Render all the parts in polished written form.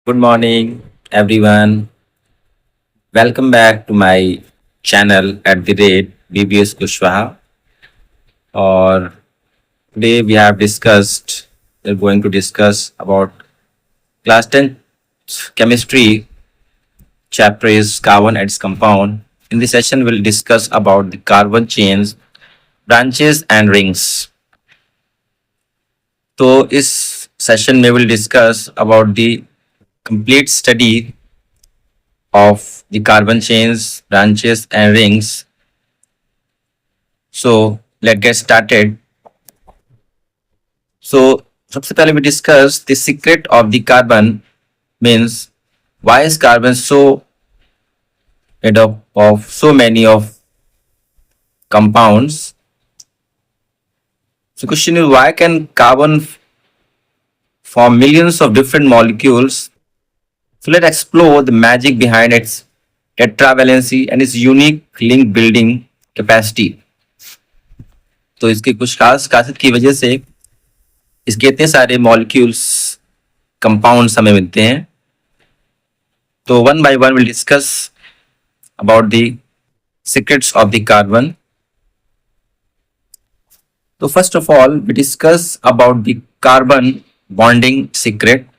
Good morning, everyone. Welcome back to my channel at the rate BBS Kushwaha. Or today we're going to discuss about class 10 chemistry chapter is carbon and its compound. In this session, we'll discuss about the carbon chains, branches and rings. तो इस session में will discuss about the complete study of the carbon chains, branches, and rings. So let's get started. So सबसे पहले we discuss the secret of the carbon means why is carbon so made up of so many of compounds. So question is why can carbon form millions of different molecules. So let's explore the magic behind its tetravalency and its unique link building capacity. तो इसके कुछ खास खासियत की वजह से इसके इतने सारे मॉलिक्यूल्स कंपाउंड्स हमें मिलते हैं. तो one by one will discuss about the secrets of the carbon. तो first of all we discuss about the carbon bonding secret.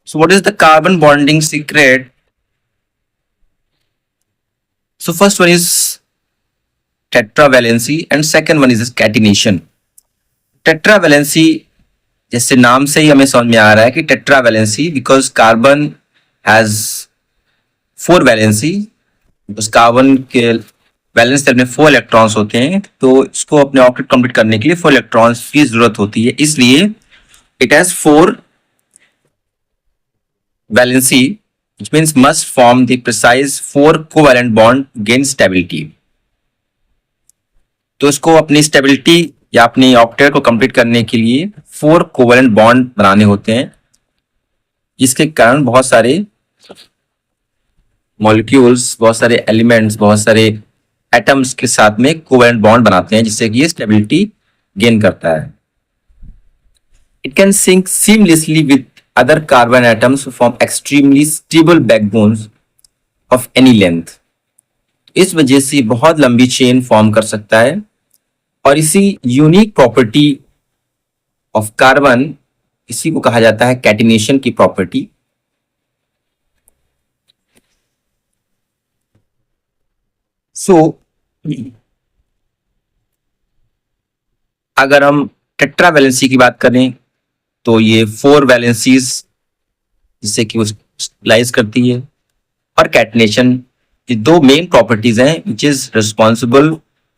So what is the carbon bonding secret? So first one is tetravalency and second one is catenation. Tetravalency जैसे नाम से ही हमें समझ में आ रहा है कि tetravalency because carbon has four valency. because carbon के वैलेंस सेल में 4 इलेक्ट्रॉन्स होते हैं, तो इसको अपने ऑक्टेट कंप्लीट करने के लिए 4 इलेक्ट्रॉन्स की जरूरत होती है. इसलिए it has 4 valency which means must form the precise 4 covalent bond gain stability. तो इसको अपनी स्टेबिलिटी या अपनी ऑक्टेट को कंप्लीट करने के लिए 4 कोवैलेंट बॉन्ड बनाने होते हैं, जिसके कारण बहुत सारे मॉलिक्यूल्स, बहुत सारे एलिमेंट्स, बहुत सारे एटम्स के साथ में कोवैलेंट बॉन्ड बनाते हैं, जिससे कि ये स्टेबिलिटी गेन करता है. It can sync seamlessly with other carbon atoms to form extremely stable backbones of any length. इस वजह से बहुत लंबी चेन फॉर्म कर सकता है. और इसी यूनिक प्रॉपर्टी ऑफ कार्बन, इसी को कहा जाता है कैटिनेशन की प्रॉपर्टी. सो अगर हम टेट्रावैलेंसी की बात करें तो ये 4 वैलेंसीज जिससे कि वो स्प्लाइस करती है, और कैटिनेशन, ये 2 मेन प्रॉपर्टीज हैं which is responsible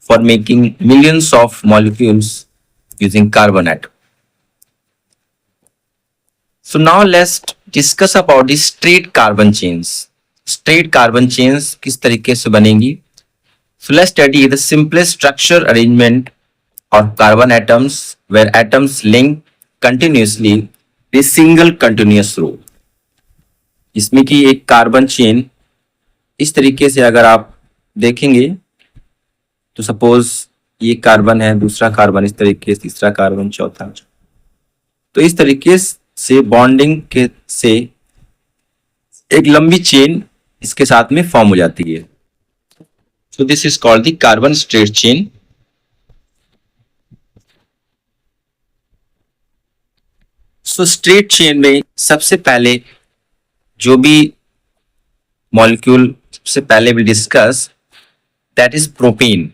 for making millions of molecules using carbon atom. So now let's discuss about the straight carbon chains. Straight carbon chains किस तरीके से बनेंगी. So let's study the simplest structure arrangement of carbon atoms where atoms link continuously with single continuous row. इसमें की एक carbon chain इस तरीके से अगर आप देखेंगे तो सपोज ये कार्बन है, दूसरा कार्बन इस तरीके से, तीसरा कार्बन, चौथा. तो इस तरीके से बॉन्डिंग के से एक लंबी चेन इसके साथ में फॉर्म हो जाती है. So this is called the carbon straight chain. So straight chain में सबसे पहले जो भी मॉलिक्यूल सबसे पहले will discuss that is propane.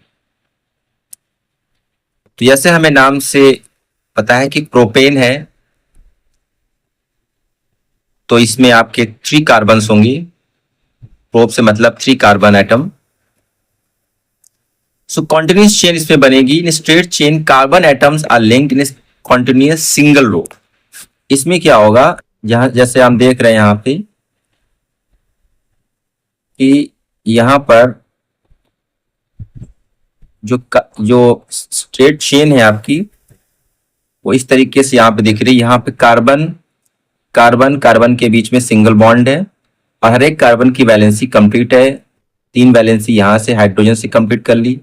तो जैसे हमें नाम से पता है कि प्रोपेन है, तो इसमें आपके 3 कार्बन्स होंगे. प्रोप से मतलब 3 carbon atom. So continuous chain इसमें बनेगी. In straight chain carbon atoms are linked in continuous single row. इसमें क्या होगा, जहां जैसे हम देख रहे हैं यहां पे कि यहां पर जो स्ट्रेट चेन है आपकी, वो इस तरीके से यहां पे दिख रही है. यहां पे कार्बन कार्बन कार्बन के बीच में सिंगल बॉन्ड है और हर एक कार्बन की वैलेंसी कंप्लीट है. 3 वैलेंसी यहां से हाइड्रोजन से कंप्लीट कर ली.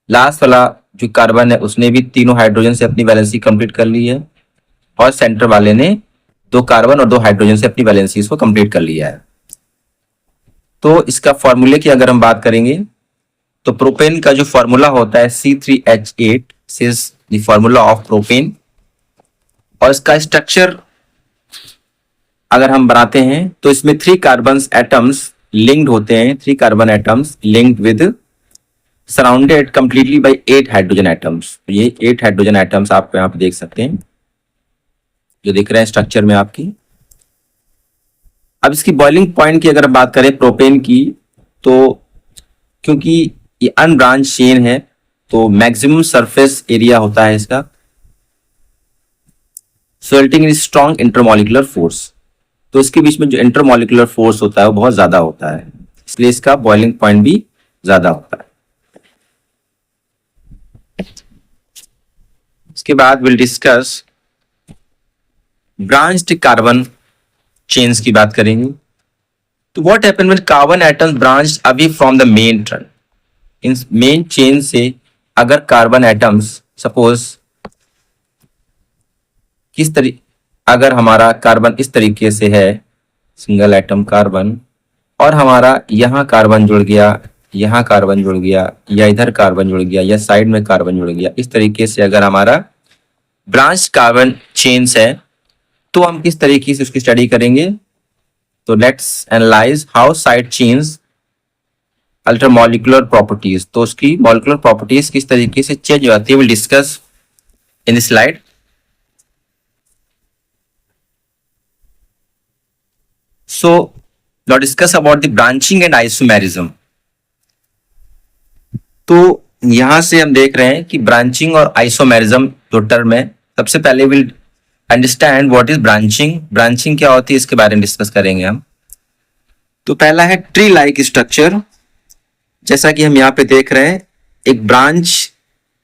लास्ट वाला जो कार्बन है उसने भी तीनों हाइड्रोजन से अपनी वैलेंसी कंप्लीट कर ली है, और सेंटर वाले ने 2 कार्बन और 2 हाइड्रोजन से अपनी वैलेंसीज को कंप्लीट कर लिया है। तो इसका फॉर्मूले की अगर हम बात करेंगे तो प्रोपेन का जो फॉर्मूला होता है C3H8 is the formula of propane, और इसका स्ट्रक्चर अगर हम बनाते हैं तो इसमें 3 कार्बन एटम्स लिंक्ड होते हैं, 3 carbon atoms linked with surrounded completely by 8 hydrogen atoms. ये 8 हाइड्रोजन एटम्स आप यहाँ पे देख सकते हैं, जो दिख रहे हैं स्ट्रक्चर में आपकी। अब इसकी बॉइलिंग पॉइंट की अगर बात करें प्रोपेन की, तो क्योंकि ये अनब्रांच चेन है तो मैक्सिमम सरफेस एरिया होता है इसका, resulting in strong intermolecular force. तो इसके बीच में जो इंटरमॉलिक्यूलर फोर्स होता है वो बहुत ज्यादा होता है, इसलिए इसका बॉइलिंग पॉइंट भी ज्यादा होता है। इसके बाद will discuss branched carbon chains की बात करेंगे। तो what happen when carbon atoms branched away from the main turn. In main chain से अगर कार्बन एटम्स सपोज अगर हमारा कार्बन इस तरीके से है, सिंगल एटम कार्बन, और हमारा यहाँ कार्बन जुड़ गया, यहाँ कार्बन जुड़ गया, या इधर कार्बन जुड़ गया, या साइड में कार्बन जुड़ गया, इस तरीके से अगर हमारा ब्रांच कार्बन चेन्स है तो हम किस तरीके से उसकी स्टडी करेंगे। तो let's analyse how side chains alter molecular properties. तो उसकी मॉलिक्यूलर प्रॉपर्टीज किस तरीके से चेंज हो जाती है, will discuss in this slide. So now discuss about the branching and isomerism। तो यहां से हम देख रहे हैं कि ब्रांचिंग और आइसोमेरिज्म जो टर्म है, सबसे पहले will understand what is branching. Branching क्या होती है इसके बारे में डिस्कस करेंगे हम। तो पहला है ट्री लाइक स्ट्रक्चर। जैसा कि हम यहाँ पे देख रहे हैं, एक ब्रांच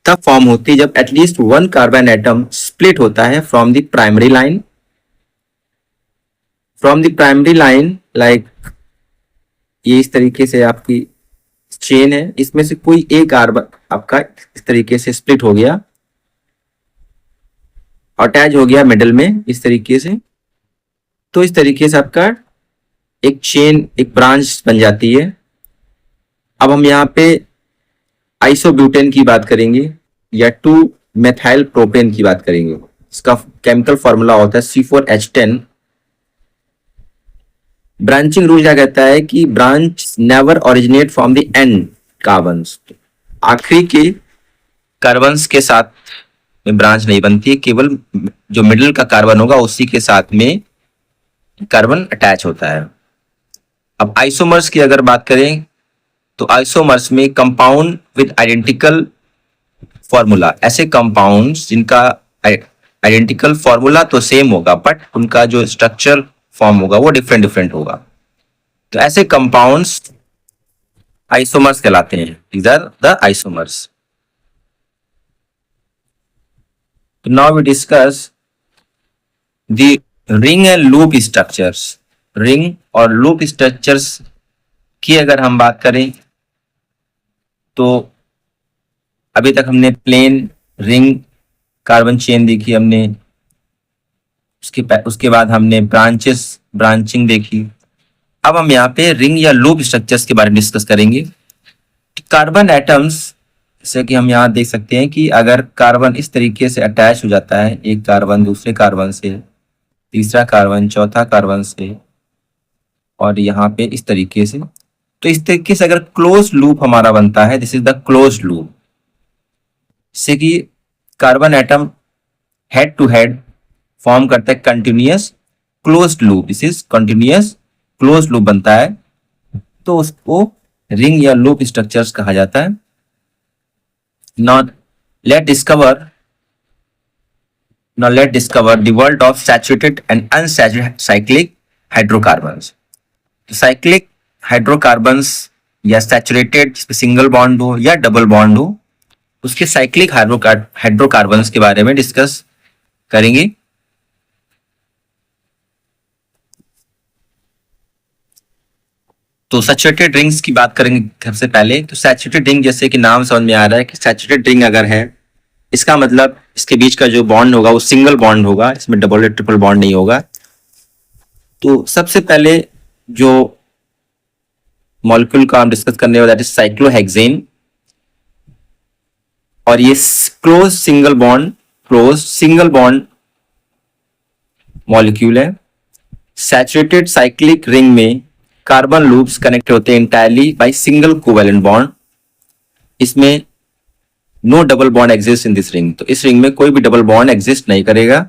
तब फॉर्म होती है जब एटलीस्ट 1 कार्बन एटम स्प्लिट होता है from the primary line. From the primary line like ये इस तरीके से आपकी चेन है, इसमें से कोई एक कार्बन आपका इस तरीके से स्प्लिट हो गया, अटैच हो गया मिडिल में इस तरीके से। तो इस तरीके से आपका एक चेन, एक ब्रांच बन जाती है। अब हम यहाँ पे आइसोब्यूटेन की बात करेंगे या 2 मेथाइल प्रोपेन की बात करेंगे। इसका केमिकल फॉर्मूला होता है C4H10। ब्रांचिंग रूल क्या कहता है कि branch never originate from the end carbons. आखिरी के कार्बन्स के साथ में ब्रांच नहीं बनती है, केवल जो मिडिल का कार्बन होगा उसी के साथ में कार्बन अटैच होता है। अब आइसोमर्स की अगर बात करें तो आइसोमर्स में कंपाउंड विद आइडेंटिकल फॉर्मूला, ऐसे कंपाउंड्स जिनका आइडेंटिकल फॉर्मूला तो सेम होगा बट उनका जो स्ट्रक्चर फॉर्म होगा वो डिफरेंट डिफरेंट होगा, तो ऐसे कंपाउंड्स आइसोमर्स कहलाते हैं। These are the isomers. तो now we discuss the ring and loop structures. Ring और लूप स्ट्रक्चर्स की अगर हम बात करें तो अभी तक हमने प्लेन रिंग कार्बन चेन देखी हमने, उसके बाद हमने ब्रांचिंग देखी। अब हम यहाँ पे रिंग या लूप स्ट्रक्चर्स के बारे में डिस्कस करेंगे। कार्बन एटम्स, जैसे कि हम यहाँ देख सकते हैं कि अगर कार्बन इस तरीके से अटैच हो जाता है, एक कार्बन दूसरे कार्बन से, तीसरा कार्बन चौथा कार्बन से, और यहाँ पे इस तरीके से, तो इस तरीके से अगर क्लोज लूप हमारा बनता है, this is the close loop. जिससे कि carbon atom head to head form करता है continuous closed loop, this is continuous closed loop बनता है, तो उसको रिंग या लूप स्ट्रक्चर्स कहा जाता है। Now let's discover the world of saturated and unsaturated cyclic hydrocarbons। तो साइक्लिक हाइड्रोकार्बन्स या सैचुरेटेड सिंगल बॉन्ड हो या डबल बॉन्ड हो, उसके साइक्लिक हाइड्रोकार्बन्स के बारे में डिस्कस करेंगे। तो सैचुरेटेड रिंग्स की बात करेंगे सबसे पहले। तो सैचुरेटेड रिंग, जैसे कि नाम समझ में आ रहा है कि सैचुरेटेड रिंग अगर है, इसका मतलब इसके बीच का जो बॉन्ड होगा वो सिंगल बॉन्ड होगा, इसमें डबल या ट्रिपल बॉन्ड नहीं होगा। तो सबसे पहले जो मॉलिक्यूल का हम डिस्कस करने वाले दैट इज साइक्लोहेक्सेन, और ये क्लोज सिंगल बॉन्ड मॉलिक्यूल है। सैचुरेटेड साइक्लिक रिंग में कार्बन लूप्स कनेक्ट होते हैं entirely by single covalent bond. इसमें no double bond exist in this ring, तो इस रिंग में कोई भी डबल बॉन्ड एग्जिस्ट नहीं करेगा।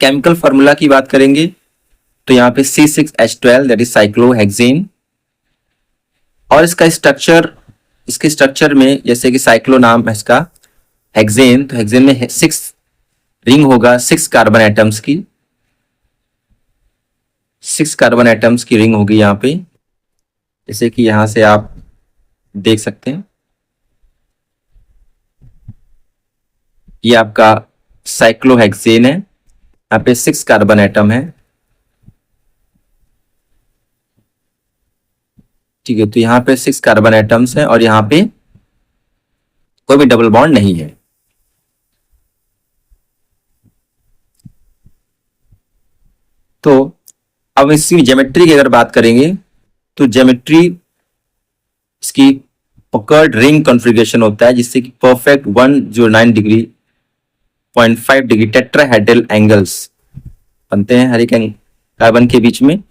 केमिकल फॉर्मूला की बात करेंगे तो यहाँ पे C6H12 दैट इज साइक्लोहेक्सेन, और इसके स्ट्रक्चर में जैसे कि साइक्लो नाम है इसका, हेक्सेन, तो हेक्सेन में 6 रिंग होगा, 6 कार्बन एटम्स की, 6 कार्बन एटम्स की रिंग होगी यहाँ पे, जैसे कि यहां से आप देख सकते हैं। ये आपका साइक्लोहेक्सेन है, यहाँ पे 6 कार्बन एटम है। ठीक है, तो यहाँ पे 6 कार्बन एटम्स हैं और यहाँ पे कोई भी डबल बॉन्ड नहीं है। तो अब इसकी ज्योमेट्री की अगर बात करेंगे तो ज्योमेट्री इसकी पकर्ड रिंग कॉन्फ़िगरेशन होता है, जिससे कि perfect 109 degree 0.5 degree tetrahedral angles बनते हैं हर एक कार्बन के बीच में।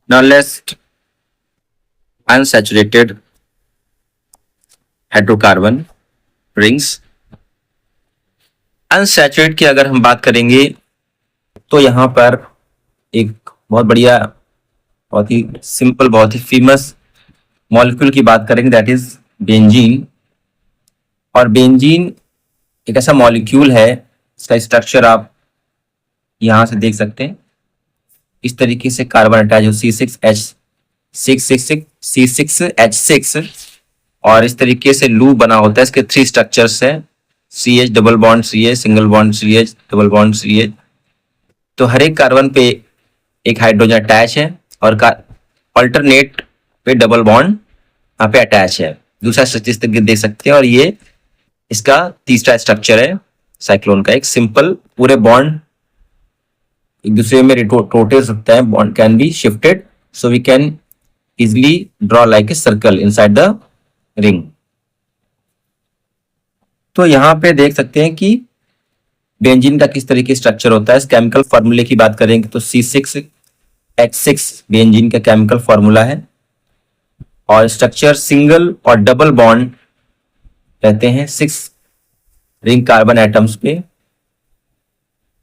Now let's unsaturated hydrocarbon rings. Unsaturate की अगर हम बात करेंगे तो यहां पर एक बहुत बढ़िया, बहुत ही सिंपल, बहुत ही फेमस मॉलिक्यूल की बात करेंगे दैट इज बेंजीन। और बेंजीन एक ऐसा मॉलिक्यूल है, इसका स्ट्रक्चर आप यहां से देख सकते हैं। इस तरीके से कार्बन अटैच हो C6H6, और इस तरीके से लूप बना होता है। इसके 3 स्ट्रक्चर्स है, CH double bond CH, single bond CH, double bond CH। तो हर एक कार्बन पे एक हाइड्रोजन अटैच है और अल्टरनेट पे डबल बॉन्ड यहाँ पे अटैच है। दूसरा स्ट्रक्चर इस तरीके देख सकते हैं, और ये इसका तीसरा स्ट्रक्चर है साइक्लोन का। एक सिंपल पूरे बॉन्ड एक दूसरे में रोटेट सकता है, bond can be shifted, so we can easily draw like a circle inside the ring. तो यहां पे देख सकते हैं कि बेंजीन का किस तरीके स्ट्रक्चर होता है। इस केमिकल फॉर्मूले की बात करेंगे तो C6H6 बेंजीन का केमिकल फॉर्मूला है, और स्ट्रक्चर सिंगल और डबल बॉन्ड रहते हैं 6 रिंग कार्बन एटम्स पे।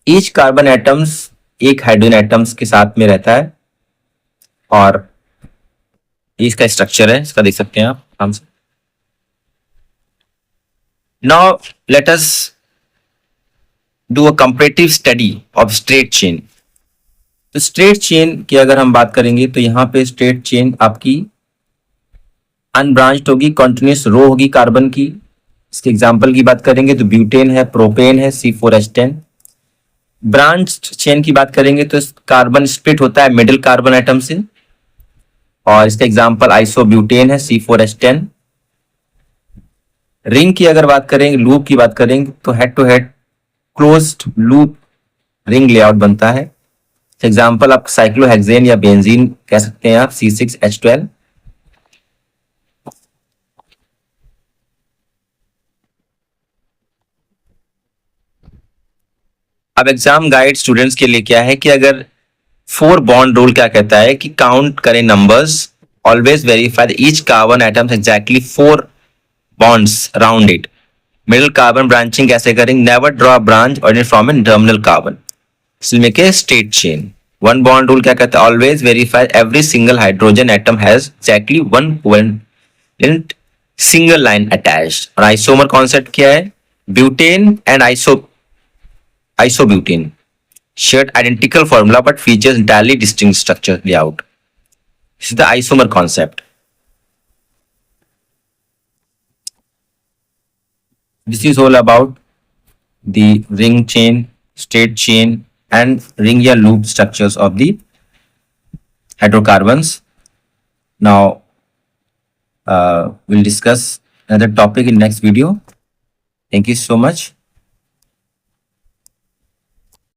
ईच कार्बन एटम्स एक हाइड्रोजन एटम्स के साथ में रहता है, और इसका स्ट्रक्चर है, इसका देख सकते हैं आप आराम से। Now let us do a comparative study of straight chain. तो स्ट्रेट चेन की अगर हम बात करेंगे तो यहां पे स्ट्रेट चेन आपकी अनब्रांच्ड होगी, कंटिन्यूस रो होगी कार्बन की। इसके एग्जांपल की बात करेंगे तो ब्यूटेन है, प्रोपेन है, C4H10। ब्रांच चेन की बात करेंगे तो कार्बन स्प्लिट होता है मिडिल कार्बन एटम से, और इसका एग्जांपल आइसोब्यूटेन है, C4H10। रिंग की अगर बात करेंगे, लूप की बात करेंगे तो head to head closed loop ring layout बनता है। एग्जांपल आप साइक्लोहेक्सेन या बेंजीन कह सकते हैं आप, C6H12। अब एग्जाम गाइड स्टूडेंट्स के लिए क्या है कि अगर 4 बॉन्ड रूल क्या कहता है कि काउंट करें numbers, always verify each carbon atoms exactly 4 bonds around it. Middle carbon branching कैसे करेंगे, नेवर ड्रॉ ब्रांच और फ्रॉम एन टर्मिनल कार्बन, इसलिए के स्ट्रेट चेन। 1 बॉन्ड रूल क्या कहता है, always verify every single hydrogen atom has exactly 1 covalent single line attached. और isomer concept क्या है, butane and isobutane shared identical formula but features entirely distinct structure layout. This is the isomer concept. This is all about the ring chain, straight chain, and ring or loop structures of the hydrocarbons. Now we'll discuss another topic in next video. Thank you so much.